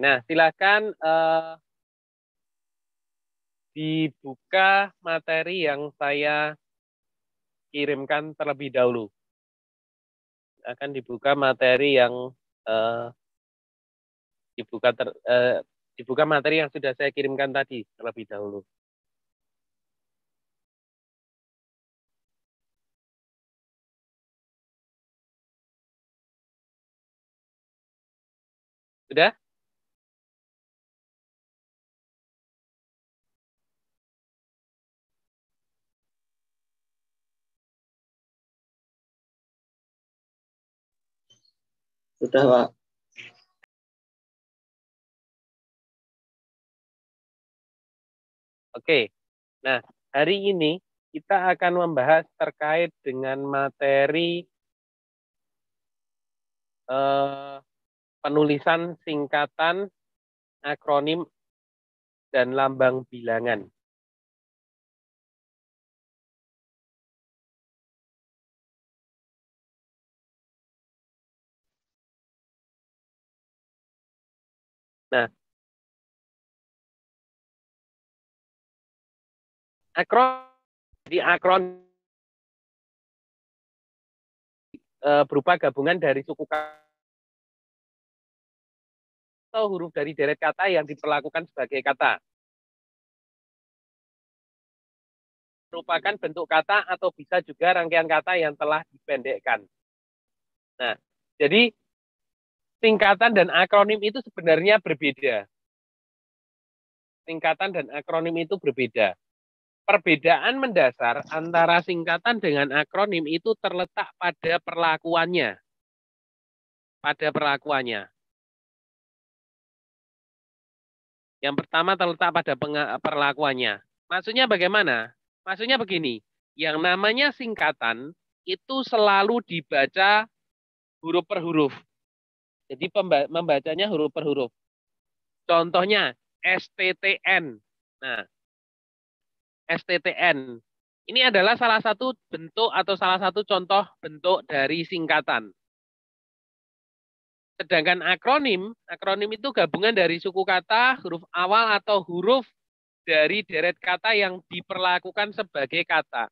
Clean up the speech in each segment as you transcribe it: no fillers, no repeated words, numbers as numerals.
Nah, silakan dibuka materi yang saya kirimkan terlebih dahulu. Akan dibuka materi yang dibuka materi yang sudah saya kirimkan tadi terlebih dahulu. Sudah? Sudah, Pak. Oke. Nah, hari ini kita akan membahas terkait dengan materi penulisan singkatan, akronim, dan lambang bilangan. Nah, akronim berupa gabungan dari suku kata atau huruf dari deret kata yang diperlakukan sebagai kata. Merupakan bentuk kata atau bisa juga rangkaian kata yang telah dipendekkan. Nah, jadi singkatan dan akronim itu sebenarnya berbeda. Singkatan dan akronim itu berbeda. Perbedaan mendasar antara singkatan dengan akronim itu terletak pada perlakuannya. Pada perlakuannya. Yang pertama terletak pada perlakuannya. Maksudnya bagaimana? Maksudnya begini, yang namanya singkatan itu selalu dibaca huruf per huruf. Jadi membacanya huruf per huruf. Contohnya STTN. Nah, STTN. Ini adalah salah satu bentuk atau salah satu contoh bentuk dari singkatan. Sedangkan akronim itu gabungan dari suku kata, huruf awal atau huruf dari deret kata yang diperlakukan sebagai kata.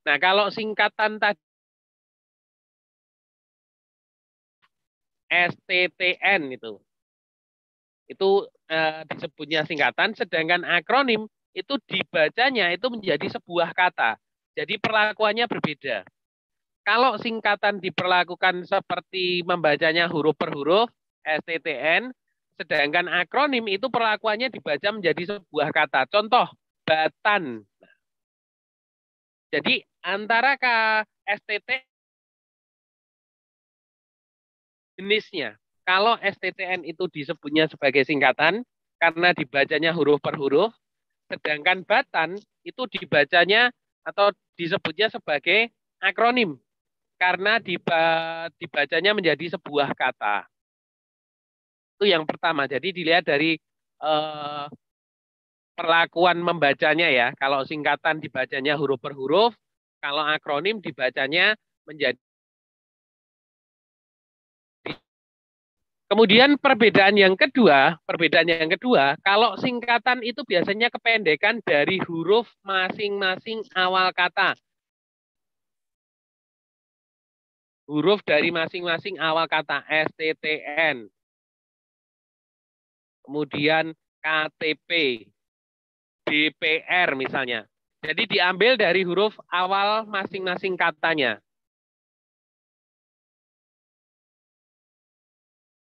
Nah, kalau singkatan tadi STTN itu disebutnya singkatan, sedangkan akronim itu dibacanya itu menjadi sebuah kata. Jadi perlakuannya berbeda. Kalau singkatan diperlakukan seperti membacanya huruf per huruf, STTN, sedangkan akronim itu perlakuannya dibaca menjadi sebuah kata. Contoh, batan. Jadi antara STT jenisnya. Kalau STTN itu disebutnya sebagai singkatan karena dibacanya huruf per huruf, sedangkan batan itu dibacanya atau disebutnya sebagai akronim karena dibacanya menjadi sebuah kata. Itu yang pertama. Jadi dilihat dari perlakuan membacanya ya. Kalau singkatan dibacanya huruf per huruf, kalau akronim dibacanya menjadi. Kemudian perbedaan yang kedua, kalau singkatan itu biasanya kependekan dari huruf masing-masing awal kata. Huruf dari masing-masing awal kata, STTN. Kemudian KTP, DPR misalnya. Jadi diambil dari huruf awal masing-masing katanya.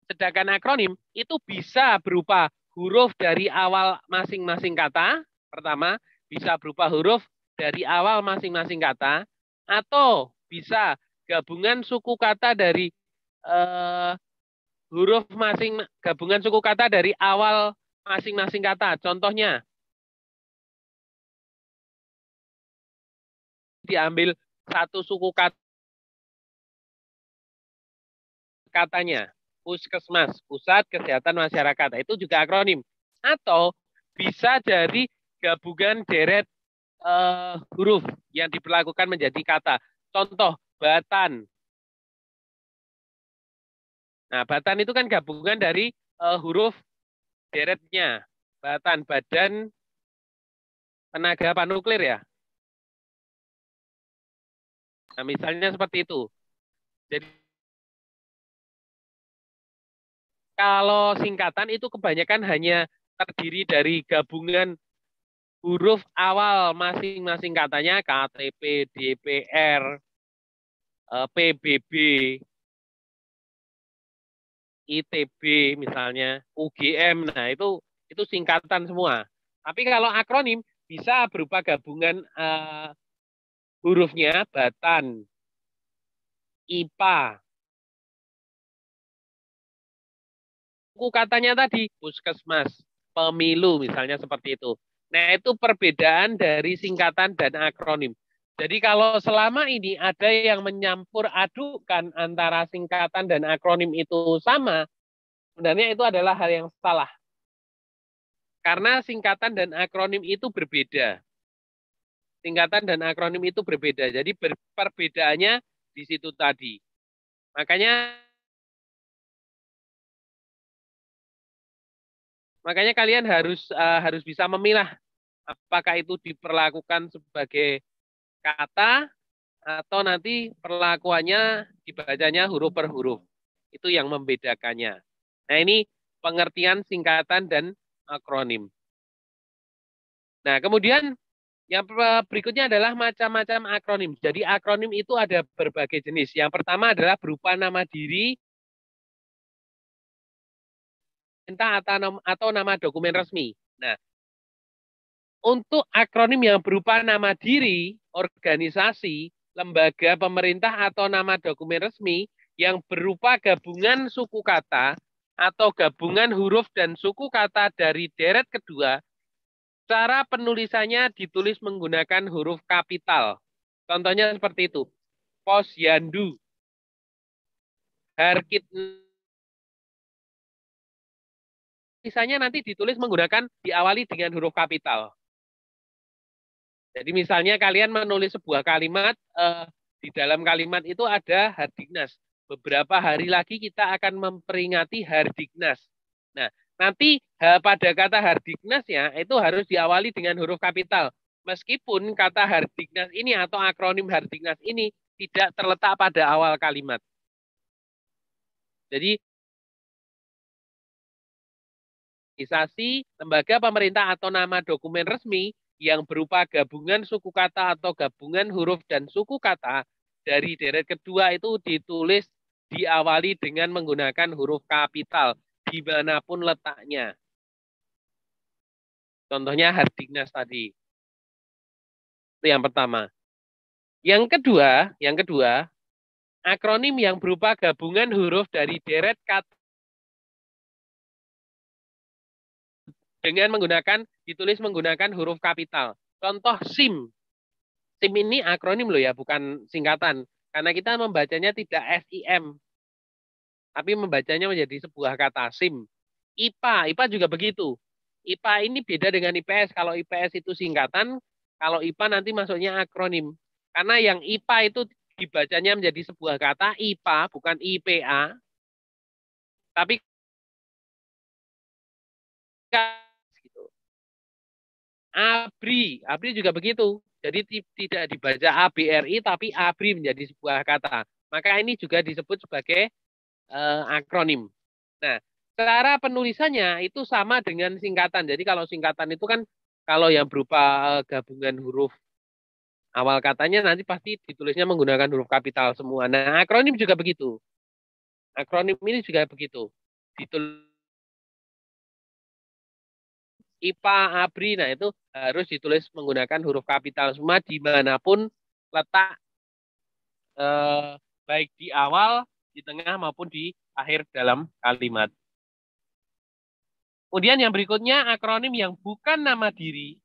Sedangkan akronim itu bisa berupa huruf dari awal masing-masing kata, pertama, bisa berupa huruf dari awal masing-masing kata, atau bisa gabungan suku kata dari gabungan suku kata dari awal masing-masing kata. Contohnya, diambil satu suku katanya, puskesmas, pusat kesehatan masyarakat. Itu juga akronim. Atau bisa dari gabungan deret huruf yang diperlakukan menjadi kata. Contoh, batan. Nah, batan itu kan gabungan dari huruf deretnya, badan tenaga panuklir ya. Nah, misalnya seperti itu. Jadi kalau singkatan itu kebanyakan hanya terdiri dari gabungan huruf awal masing-masing katanya KTP, DPR, PBB, ITB misalnya, UGM. Nah, itu singkatan semua. Tapi kalau akronim bisa berupa gabungan hurufnya Batan, IPA, suku katanya tadi puskesmas, pemilu misalnya seperti itu. Nah, itu perbedaan dari singkatan dan akronim. Jadi kalau selama ini ada yang menyampur adukan antara singkatan dan akronim itu sama, sebenarnya itu adalah hal yang salah. Karena singkatan dan akronim itu berbeda. Singkatan dan akronim itu berbeda. Jadi perbedaannya di situ tadi. Makanya kalian harus bisa memilah apakah itu diperlakukan sebagai kata atau nanti perlakuannya dibacanya huruf per huruf. Itu yang membedakannya. Nah, ini pengertian singkatan dan akronim. Nah, kemudian yang berikutnya adalah macam-macam akronim. Jadi akronim itu ada berbagai jenis. Yang pertama adalah berupa nama diri, perintah atau nama dokumen resmi. Nah, untuk akronim yang berupa nama diri, organisasi, lembaga pemerintah atau nama dokumen resmi yang berupa gabungan suku kata atau gabungan huruf dan suku kata dari deret kedua, cara penulisannya ditulis menggunakan huruf kapital. Contohnya seperti itu. Posyandu, Harkit, tulisannya nanti ditulis menggunakan diawali dengan huruf kapital. Jadi misalnya kalian menulis sebuah kalimat, di dalam kalimat itu ada Hardiknas. Beberapa hari lagi kita akan memperingati Hardiknas. Nah, nanti pada kata Hardiknasnya itu harus diawali dengan huruf kapital. Meskipun kata Hardiknas ini atau akronim Hardiknas ini tidak terletak pada awal kalimat. Jadi, organisasi, lembaga pemerintah atau nama dokumen resmi yang berupa gabungan suku kata atau gabungan huruf dan suku kata dari deret kedua itu ditulis diawali dengan menggunakan huruf kapital dimanapun letaknya. Contohnya Hardiknas tadi. Itu yang pertama. Yang kedua, akronim yang berupa gabungan huruf dari deret kata dengan ditulis menggunakan huruf kapital. Contoh SIM. SIM ini akronim loh ya, bukan singkatan. Karena kita membacanya tidak SIM, tapi membacanya menjadi sebuah kata SIM. IPA juga begitu. IPA ini beda dengan IPS. Kalau IPS itu singkatan, kalau IPA nanti masuknya akronim. Karena yang IPA itu dibacanya menjadi sebuah kata IPA, bukan IPA. Tapi gitu. ABRI juga begitu. Jadi tidak dibaca ABRI, tapi ABRI menjadi sebuah kata. Maka ini juga disebut sebagai akronim. Nah, cara penulisannya itu sama dengan singkatan. Jadi kalau singkatan itu kan kalau yang berupa gabungan huruf awal katanya nanti pasti ditulisnya menggunakan huruf kapital semua. Nah, akronim juga begitu. Akronim ini juga begitu. Ditulis IPA, ABRI, nah itu harus ditulis menggunakan huruf kapital semua dimanapun letak, baik di awal, di tengah, maupun di akhir dalam kalimat. Kemudian yang berikutnya akronim yang bukan nama diri.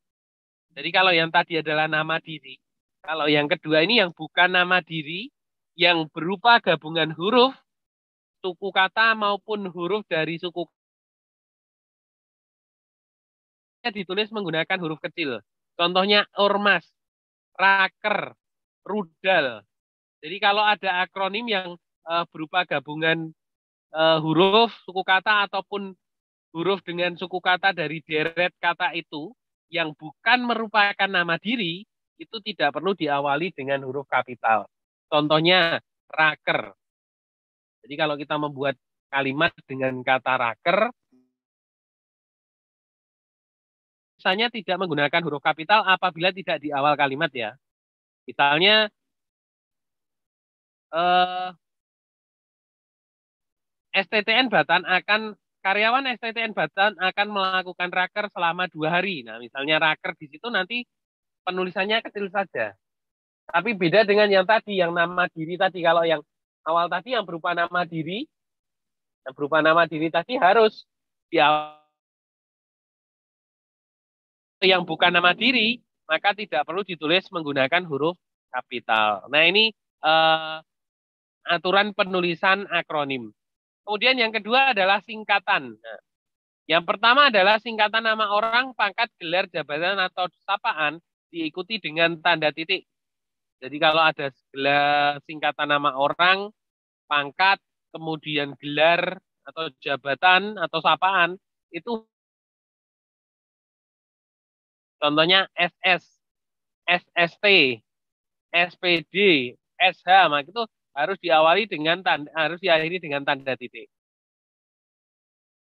Jadi kalau yang tadi adalah nama diri, kalau yang kedua ini yang bukan nama diri, yang berupa gabungan huruf, suku kata maupun huruf dari suku kata ditulis menggunakan huruf kecil. Contohnya ormas, raker, rudal. Jadi kalau ada akronim yang berupa gabungan huruf, suku kata ataupun huruf dengan suku kata dari deret kata itu yang bukan merupakan nama diri, itu tidak perlu diawali dengan huruf kapital. Contohnya, raker. Jadi kalau kita membuat kalimat dengan kata raker, misalnya tidak menggunakan huruf kapital apabila tidak di awal kalimat ya. Misalnya, STTN Batan karyawan STTN Batan akan melakukan raker selama 2 hari. Nah, misalnya raker di situ nanti penulisannya kecil saja. Tapi beda dengan yang tadi, yang nama diri tadi. Kalau yang awal tadi yang berupa nama diri, tadi harus di awal. Yang bukan nama diri, maka tidak perlu ditulis menggunakan huruf kapital. Nah, ini aturan penulisan akronim. Kemudian yang kedua adalah singkatan. Nah, yang pertama adalah singkatan nama orang, pangkat, gelar, jabatan, atau sapaan diikuti dengan tanda titik. Jadi kalau ada gelar singkatan nama orang, pangkat, kemudian gelar, atau jabatan, atau sapaan, itu contohnya SS, SST, SPD, SH, maka itu harus diakhiri dengan tanda titik.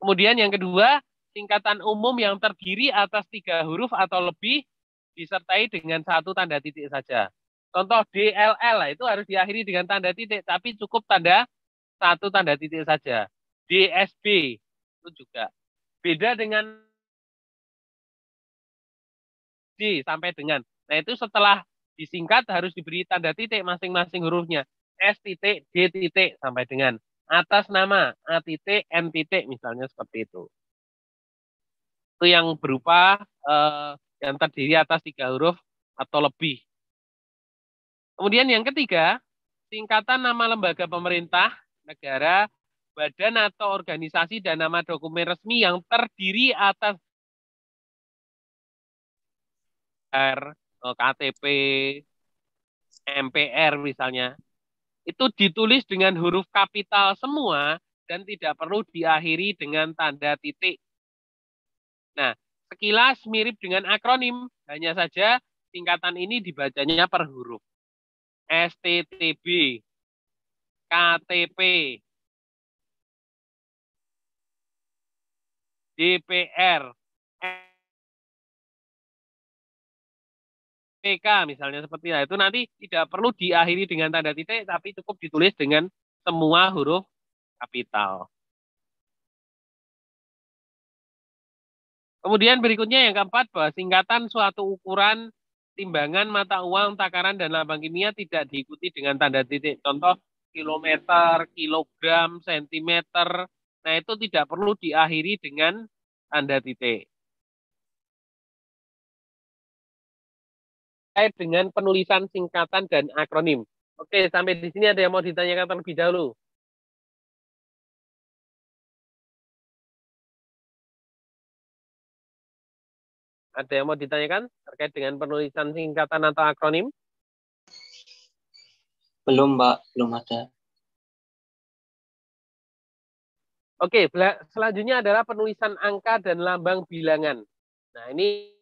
Kemudian yang kedua, singkatan umum yang terdiri atas 3 huruf atau lebih disertai dengan 1 tanda titik saja. Contoh DLL itu harus diakhiri dengan tanda titik, tapi cukup 1 tanda titik saja. DSB itu juga. Beda dengan D sampai dengan. Nah, itu setelah disingkat harus diberi tanda titik masing-masing hurufnya. S titik, D titik sampai dengan. Atas nama A titik, N titik misalnya seperti itu. Itu yang berupa yang terdiri atas 3 huruf atau lebih. Kemudian yang ketiga, singkatan nama lembaga pemerintah, negara, badan atau organisasi dan nama dokumen resmi yang terdiri atas KTP, MPR misalnya, itu ditulis dengan huruf kapital semua dan tidak perlu diakhiri dengan tanda titik. Nah, sekilas mirip dengan akronim, hanya saja singkatan ini dibacanya per huruf. STTB, KTP, DPR, PK misalnya seperti itu. Nanti tidak perlu diakhiri dengan tanda titik, tapi cukup ditulis dengan semua huruf kapital. Kemudian berikutnya yang keempat, bahwa singkatan suatu ukuran, timbangan, mata uang, takaran, dan lambang kimia tidak diikuti dengan tanda titik. Contoh kilometer, kilogram, sentimeter. Nah, itu tidak perlu diakhiri dengan tanda titik. Terkait dengan penulisan singkatan dan akronim. Oke, sampai di sini ada yang mau ditanyakan terlebih dahulu? Ada yang mau ditanyakan terkait dengan penulisan singkatan atau akronim? Belum, Mbak. Belum ada. Oke, selanjutnya adalah penulisan angka dan lambang bilangan. Nah, ini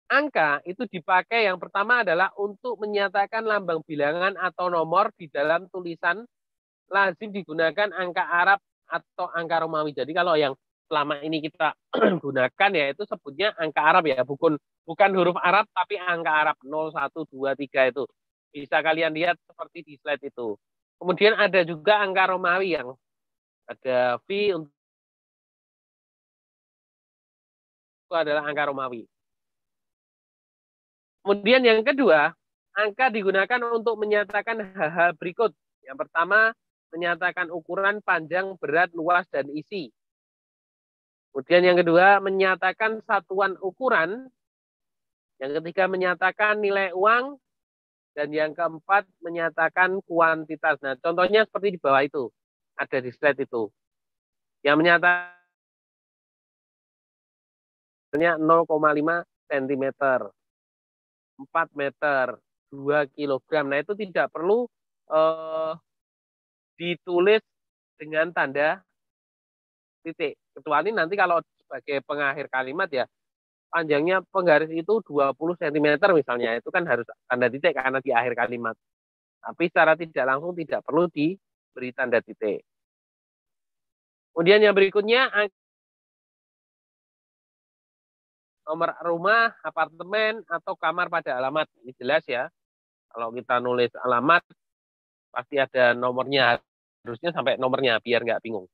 angka itu dipakai yang pertama adalah untuk menyatakan lambang bilangan atau nomor di dalam tulisan. Lazim digunakan angka Arab atau angka Romawi. Jadi kalau yang selama ini kita gunakan ya itu sebutnya angka Arab ya, bukan huruf Arab tapi angka Arab 0, 1, 2, 3 itu. Bisa kalian lihat seperti di slide itu. Kemudian ada juga angka Romawi yang ada V, itu adalah angka Romawi. Kemudian yang kedua, angka digunakan untuk menyatakan hal-hal berikut. Yang pertama, menyatakan ukuran, panjang, berat, luas, dan isi. Kemudian yang kedua, menyatakan satuan ukuran. Yang ketiga, menyatakan nilai uang. Dan yang keempat, menyatakan kuantitas. Nah, contohnya seperti di bawah itu. Ada di slide itu. Yang menyatakan 0,5 cm, 4 meter, 2 kilogram. Nah, itu tidak perlu ditulis dengan tanda titik. Kecuali nanti kalau sebagai pengakhir kalimat ya, panjangnya penggaris itu 20 cm misalnya, itu kan harus tanda titik karena di akhir kalimat. Tapi secara tidak langsung tidak perlu diberi tanda titik. Kemudian yang berikutnya, nomor rumah, apartemen, atau kamar pada alamat. Ini jelas ya. Kalau kita nulis alamat, pasti ada nomornya. Harusnya sampai nomornya, biar nggak bingung.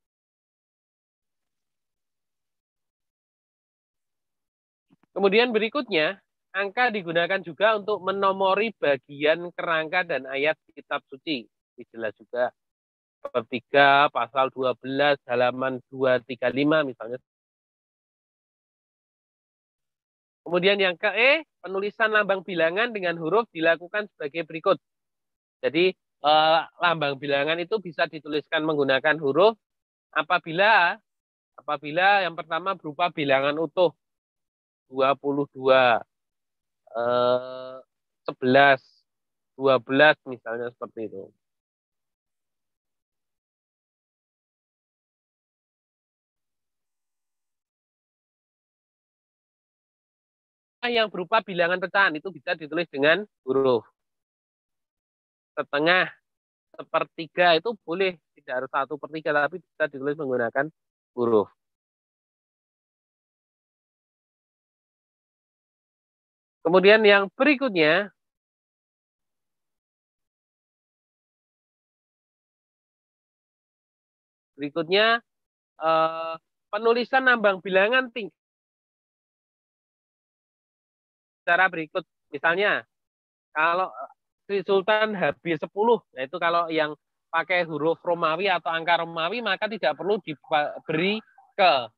Kemudian berikutnya, angka digunakan juga untuk menomori bagian kerangka dan ayat kitab suci. Ini jelas juga. Bab 3, pasal 12, halaman 235 misalnya. Kemudian yang ke E, penulisan lambang bilangan dengan huruf dilakukan sebagai berikut. Jadi lambang bilangan itu bisa dituliskan menggunakan huruf apabila yang pertama berupa bilangan utuh 22, 11, 12 misalnya seperti itu. Yang berupa bilangan pecahan itu bisa ditulis dengan huruf setengah, sepertiga itu boleh, tidak harus 1/3 tapi bisa ditulis menggunakan huruf. Kemudian yang berikutnya, penulisan lambang bilangan tingkat cara berikut. Misalnya, kalau Sri Sultan HB10, nah itu kalau yang pakai huruf Romawi atau angka Romawi, maka tidak perlu diberi ke.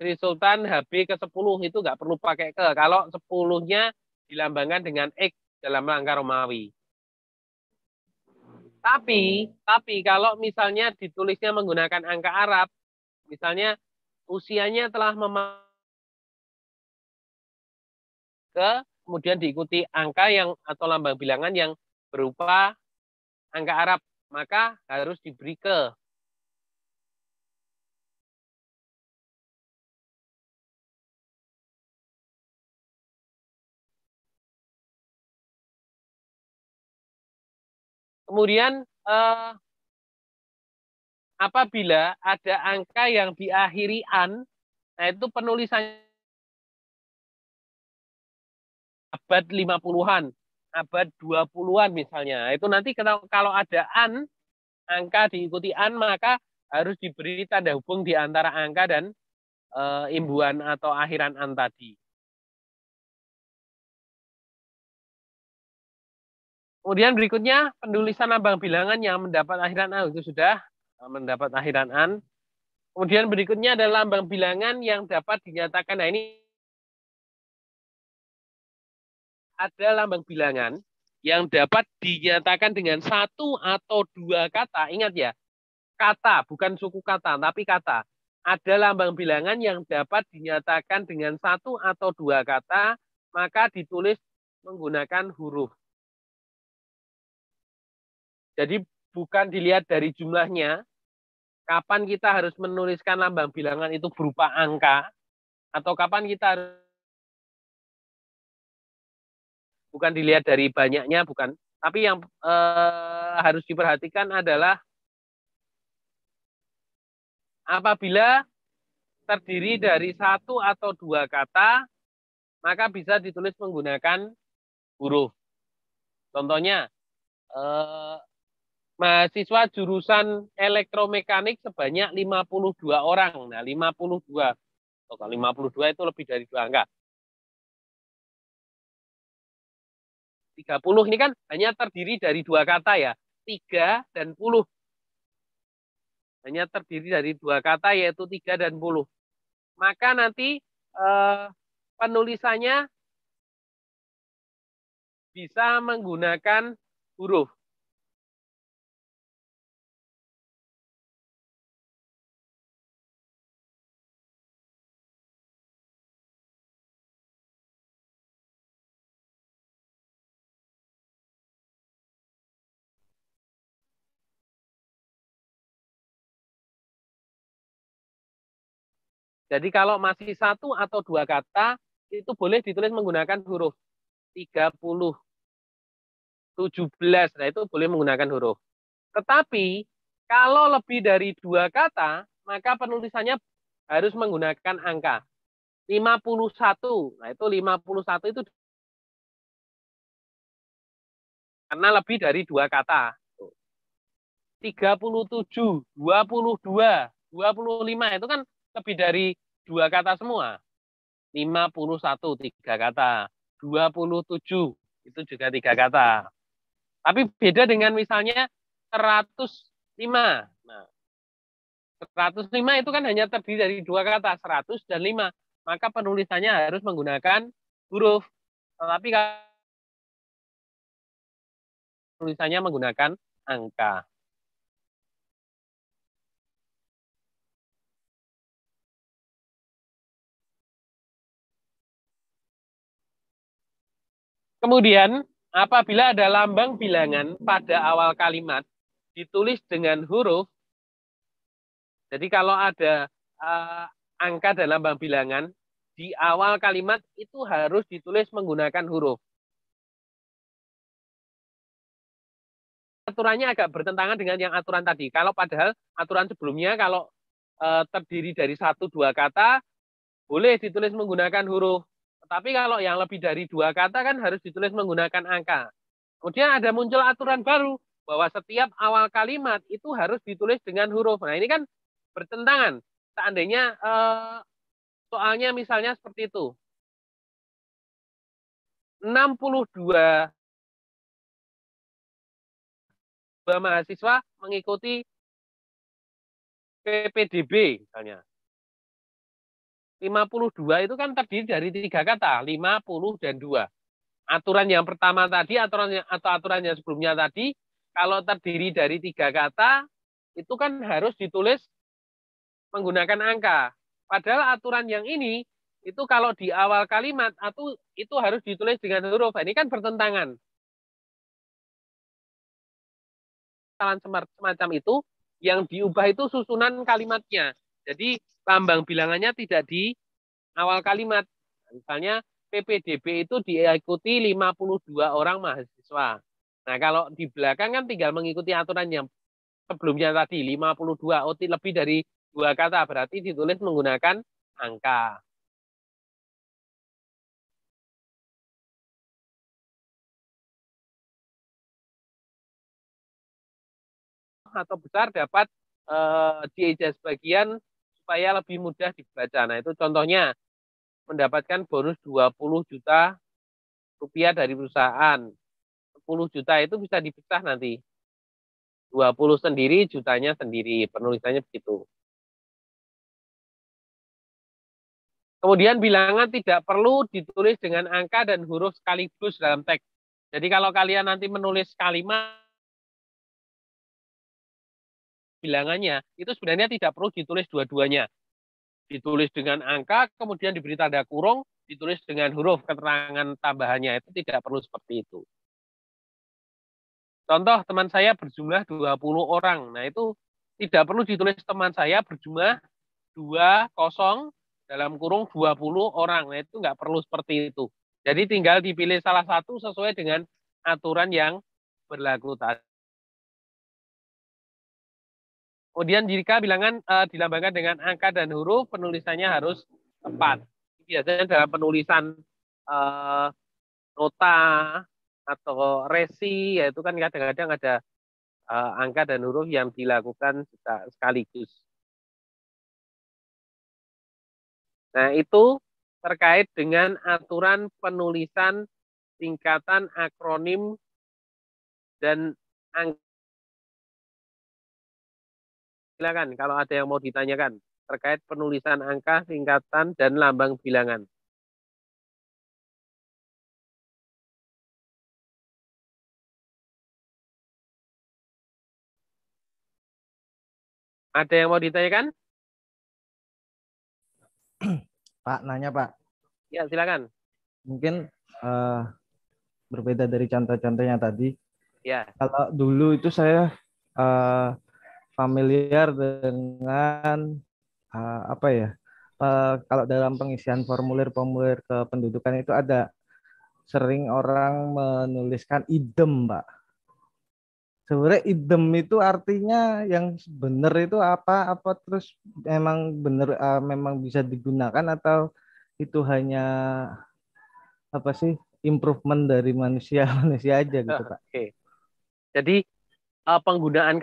Sri Sultan HB ke-10 itu nggak perlu pakai ke. Kalau 10-nya dilambangkan dengan X dalam angka Romawi. Tapi kalau misalnya ditulisnya menggunakan angka Arab, misalnya usianya telah ke, kemudian diikuti angka yang atau lambang bilangan yang berupa angka Arab, maka harus diberi ke. Kemudian apabila ada angka yang diakhiri an, nah itu penulisannya abad 50-an, abad 20-an misalnya. Itu nanti kalau ada an, angka diikuti an, maka harus diberi tanda hubung di antara angka dan imbuhan atau akhiran an tadi. Kemudian berikutnya penulisan lambang bilangan yang mendapat akhiran an, itu sudah mendapat akhiran an. Kemudian berikutnya adalah lambang bilangan yang dapat dinyatakan. Nah ini ada lambang bilangan yang dapat dinyatakan dengan satu atau dua kata. Ingat ya, kata, bukan suku kata, tapi kata. Ada lambang bilangan yang dapat dinyatakan dengan satu atau dua kata, maka ditulis menggunakan huruf. Jadi bukan dilihat dari jumlahnya, kapan kita harus menuliskan lambang bilangan itu berupa angka, atau kapan kita harus, bukan dilihat dari banyaknya, bukan. Tapi yang harus diperhatikan adalah apabila terdiri dari satu atau dua kata, maka bisa ditulis menggunakan huruf. Contohnya, mahasiswa jurusan elektromekanik sebanyak 52 orang. Nah, 52. Kalau 52 itu lebih dari dua angka. 30 ini kan hanya terdiri dari dua kata ya. 3 dan 10. Hanya terdiri dari dua kata yaitu 3 dan 10. Maka nanti penulisannya bisa menggunakan huruf. Jadi kalau masih satu atau dua kata, itu boleh ditulis menggunakan huruf 30, 17. Nah, itu boleh menggunakan huruf. Tetapi, kalau lebih dari dua kata, maka penulisannya harus menggunakan angka. 51. Nah, itu 51 itu karena lebih dari dua kata. 37, 22, 25 itu kan lebih dari dua kata semua. 51 tiga kata, 27 itu juga tiga kata. Tapi beda dengan misalnya 105. Nah, 105 itu kan hanya terdiri dari dua kata, 100 dan 5. Maka penulisannya harus menggunakan huruf. Tetapi kalau tulisannya menggunakan angka. Kemudian, apabila ada lambang bilangan pada awal kalimat ditulis dengan huruf, jadi kalau ada angka dan lambang bilangan di awal kalimat itu harus ditulis menggunakan huruf. Aturannya agak bertentangan dengan yang aturan tadi. Kalau padahal aturan sebelumnya kalau terdiri dari satu dua kata boleh ditulis menggunakan huruf. Tetapi kalau yang lebih dari dua kata kan harus ditulis menggunakan angka. Kemudian ada muncul aturan baru bahwa setiap awal kalimat itu harus ditulis dengan huruf. Nah, ini kan bertentangan. Seandainya soalnya misalnya seperti itu. 62 mahasiswa mengikuti PPDB misalnya. 52 itu kan terdiri dari tiga kata, 50 dan 2. Aturan yang pertama tadi, aturan yang sebelumnya tadi, kalau terdiri dari tiga kata, itu kan harus ditulis menggunakan angka. Padahal aturan yang ini, itu kalau di awal kalimat, itu harus ditulis dengan huruf. Ini kan bertentangan. Semacam itu, yang diubah itu susunan kalimatnya. Jadi lambang bilangannya tidak di awal kalimat. Misalnya PPDB itu diikuti 52 orang mahasiswa. Nah, kalau di belakang kan tinggal mengikuti aturan yang sebelumnya tadi 52, lebih dari dua kata berarti ditulis menggunakan angka. Atau besar dapat dieja sebagian supaya lebih mudah dibaca. Nah, itu contohnya mendapatkan bonus 20 juta rupiah dari perusahaan. 10 juta itu bisa dipecah nanti. 20 sendiri, jutanya sendiri. Penulisannya begitu. Kemudian bilangan tidak perlu ditulis dengan angka dan huruf sekaligus dalam teks. Jadi kalau kalian nanti menulis kalimat bilangannya, itu sebenarnya tidak perlu ditulis dua-duanya. Ditulis dengan angka, kemudian diberi tanda kurung, ditulis dengan huruf keterangan tambahannya. Itu tidak perlu seperti itu. Contoh, teman saya berjumlah 20 orang. Nah, itu tidak perlu ditulis teman saya berjumlah 20 dalam kurung 20 orang. Nah, itu nggak perlu seperti itu. Jadi tinggal dipilih salah satu sesuai dengan aturan yang berlaku tadi. Kemudian jika bilangan dilambangkan dengan angka dan huruf, penulisannya harus tepat. Biasanya dalam penulisan nota atau resi, yaitu kan kadang-kadang ada angka dan huruf yang dilakukan sekaligus. Nah, itu terkait dengan aturan penulisan singkatan, akronim, dan angka. Silakan kalau ada yang mau ditanyakan terkait penulisan angka, singkatan, dan lambang bilangan. Ada yang mau ditanyakan? Pak, nanya Pak. Ya, silakan. Mungkin berbeda dari contoh-contohnya tadi. Ya. Kalau dulu itu saya familiar dengan apa ya, kalau dalam pengisian formulir-formulir kependudukan itu ada sering orang menuliskan idem, Pak. Sebenarnya idem itu artinya yang benar itu apa? Apa terus memang benar memang bisa digunakan atau itu hanya apa sih improvement dari manusia manusia aja gitu, Pak? Oke. Jadi penggunaan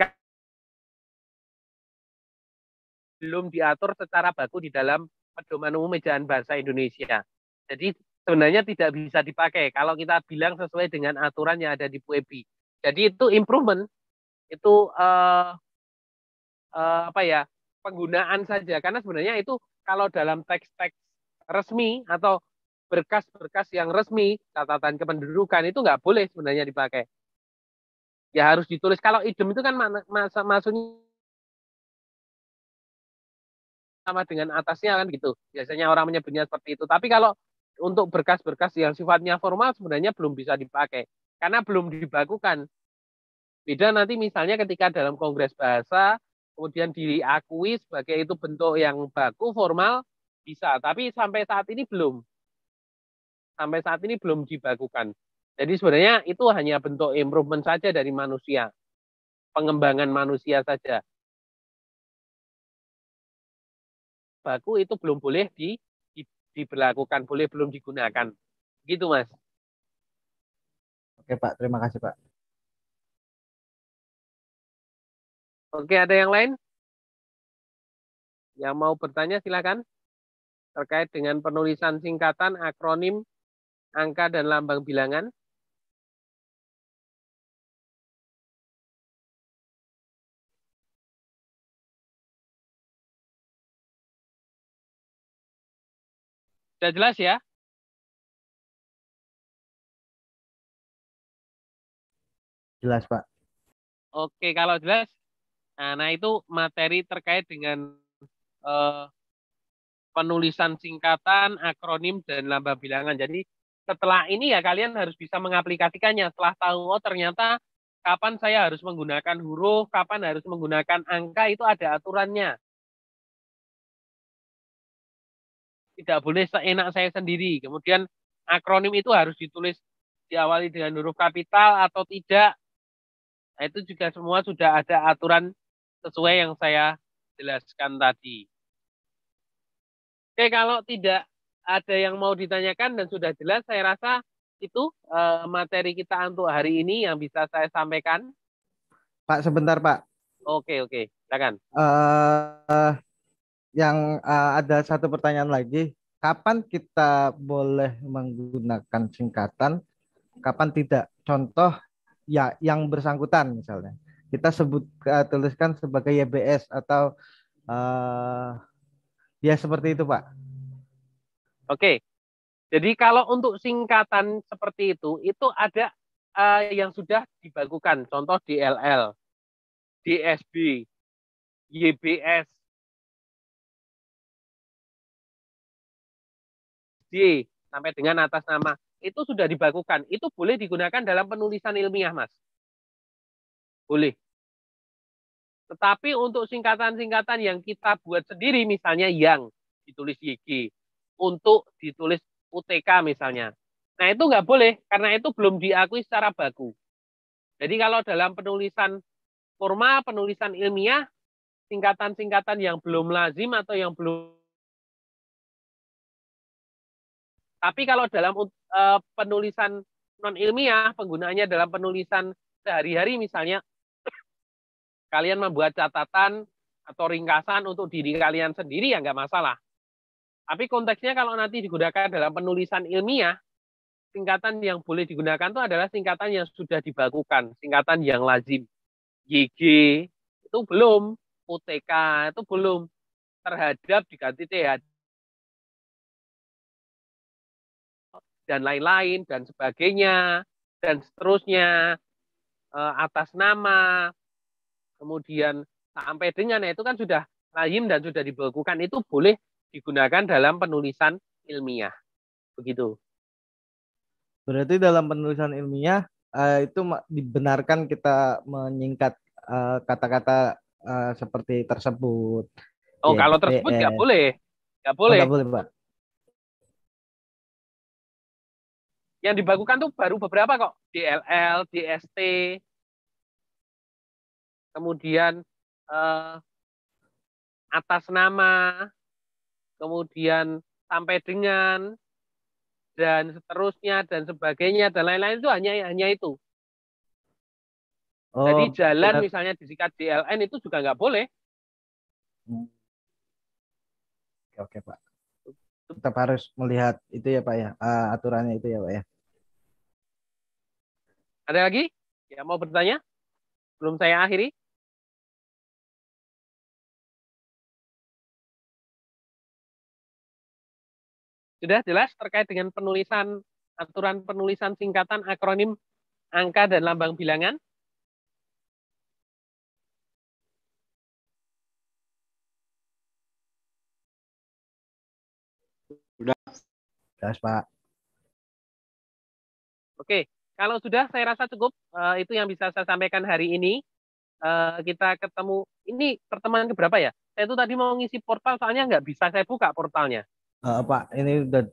belum diatur secara baku di dalam Pedoman Umum Ejaan Bahasa Indonesia. Jadi sebenarnya tidak bisa dipakai kalau kita bilang sesuai dengan aturan yang ada di PUEBI. Jadi itu improvement, itu apa ya, penggunaan saja. Karena sebenarnya itu kalau dalam teks-teks resmi atau berkas-berkas yang resmi, catatan kependudukan itu nggak boleh sebenarnya dipakai. Ya harus ditulis. Kalau idem itu kan maksudnya sama dengan atasnya kan gitu. Biasanya orang menyebutnya seperti itu. Tapi kalau untuk berkas-berkas yang sifatnya formal sebenarnya belum bisa dipakai karena belum dibakukan. Beda nanti misalnya ketika dalam kongres bahasa kemudian diakui sebagai itu bentuk yang baku formal bisa, tapi sampai saat ini belum. Sampai saat ini belum dibakukan. Jadi sebenarnya itu hanya bentuk improvement saja dari manusia. Pengembangan manusia saja. Baku itu belum boleh diberlakukan, boleh belum digunakan. Gitu, Mas. Oke, Pak. Terima kasih, Pak. Oke, ada yang lain? Yang mau bertanya silakan. Terkait dengan penulisan singkatan, akronim, angka, dan lambang bilangan. Sudah jelas ya? Jelas, Pak. Oke, kalau jelas, nah itu materi terkait dengan eh, penulisan singkatan, akronim, dan lambang bilangan. Jadi setelah ini ya kalian harus bisa mengaplikasikannya. Setelah tahu, oh ternyata kapan saya harus menggunakan huruf, kapan harus menggunakan angka, itu ada aturannya. Tidak boleh seenak saya sendiri. Kemudian akronim itu harus ditulis diawali dengan huruf kapital atau tidak. Nah, itu juga semua sudah ada aturan sesuai yang saya jelaskan tadi. Oke, kalau tidak ada yang mau ditanyakan dan sudah jelas, saya rasa itu materi kita untuk hari ini yang bisa saya sampaikan. Pak, sebentar, Pak. Oke, oke, silakan. eh yang ada satu pertanyaan lagi. Kapan kita boleh menggunakan singkatan, kapan tidak? Contoh ya yang bersangkutan misalnya. Kita tuliskan sebagai YBS atau eh ya seperti itu, Pak. Oke, jadi kalau untuk singkatan seperti itu ada yang sudah dibakukan. Contoh DLL, DSB, YBS, D, sampai dengan atas nama. Itu sudah dibakukan. Itu boleh digunakan dalam penulisan ilmiah, Mas. Boleh. Tetapi untuk singkatan-singkatan yang kita buat sendiri, misalnya yang ditulis YG, untuk ditulis UTK misalnya. Nah itu nggak boleh, karena itu belum diakui secara baku. Jadi kalau dalam penulisan formal, penulisan ilmiah, singkatan-singkatan yang belum lazim atau yang belum. Tapi kalau dalam penulisan non ilmiah, penggunaannya dalam penulisan sehari-hari misalnya, kalian membuat catatan atau ringkasan untuk diri kalian sendiri ya nggak masalah. Tapi konteksnya kalau nanti digunakan dalam penulisan ilmiah, singkatan yang boleh digunakan itu adalah singkatan yang sudah dibakukan, singkatan yang lazim. YG itu belum, UTK itu belum, terhadap diganti TH dan lain-lain dan sebagainya dan seterusnya, atas nama, kemudian sampai dengan itu kan sudah lazim dan sudah dibakukan, itu boleh digunakan dalam penulisan ilmiah. Begitu. Berarti dalam penulisan ilmiah itu dibenarkan kita menyingkat kata-kata seperti tersebut, Oh, kalau tersebut nggak YBS. boleh. Nggak Oh, boleh. nggak boleh, Pak. Yang dibakukan tuh baru beberapa kok. DLL, DST, kemudian atas nama, kemudian sampai dengan, dan seterusnya, dan sebagainya, dan lain-lain itu hanya itu. Jadi Oh, jalan benar. misalnya disikat DLN itu juga nggak boleh. Oke, oke, Pak. Tetap harus melihat itu ya, Pak ya. Aturannya itu ya, Pak ya. Ada lagi? Ya mau bertanya? Belum saya akhiri. Sudah jelas terkait dengan penulisan aturan penulisan singkatan akronim angka dan lambang bilangan? Jelas, Pak. Oke, kalau sudah saya rasa cukup. Itu yang bisa saya sampaikan hari ini. Kita ketemu, ini pertemuan keberapa ya? Saya itu tadi mau ngisi portal, soalnya nggak bisa saya buka portalnya. Pak, ini udah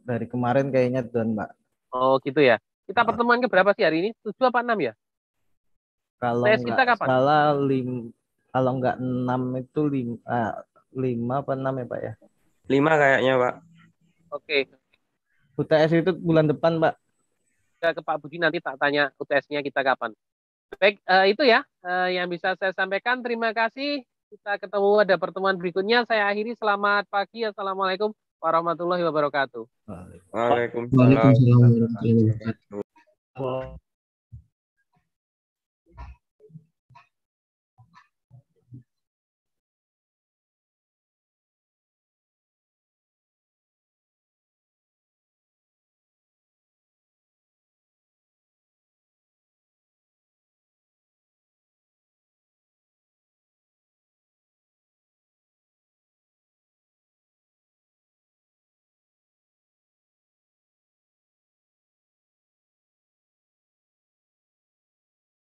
dari kemarin kayaknya Don, Pak. Oh gitu ya. Kita Eh, pertemuan keberapa sih hari ini? 7 apa 6 ya? kalau Tes nggak kita kapan? salah kalau nggak 6 itu 5 apa 6 ya, Pak ya? 5 kayaknya, Pak. Oke, UTS itu bulan depan, Pak. kita ke Pak Budi nanti tak tanya UTS-nya kita kapan. Baik, itu ya yang bisa saya sampaikan. Terima kasih. Kita ketemu ada pertemuan berikutnya. Saya akhiri. Selamat pagi. Assalamualaikum warahmatullahi wabarakatuh. Waalaikumsalam Waalaikumsalam warahmatullahi warahmatullahi wabarakatuh. wabarakatuh.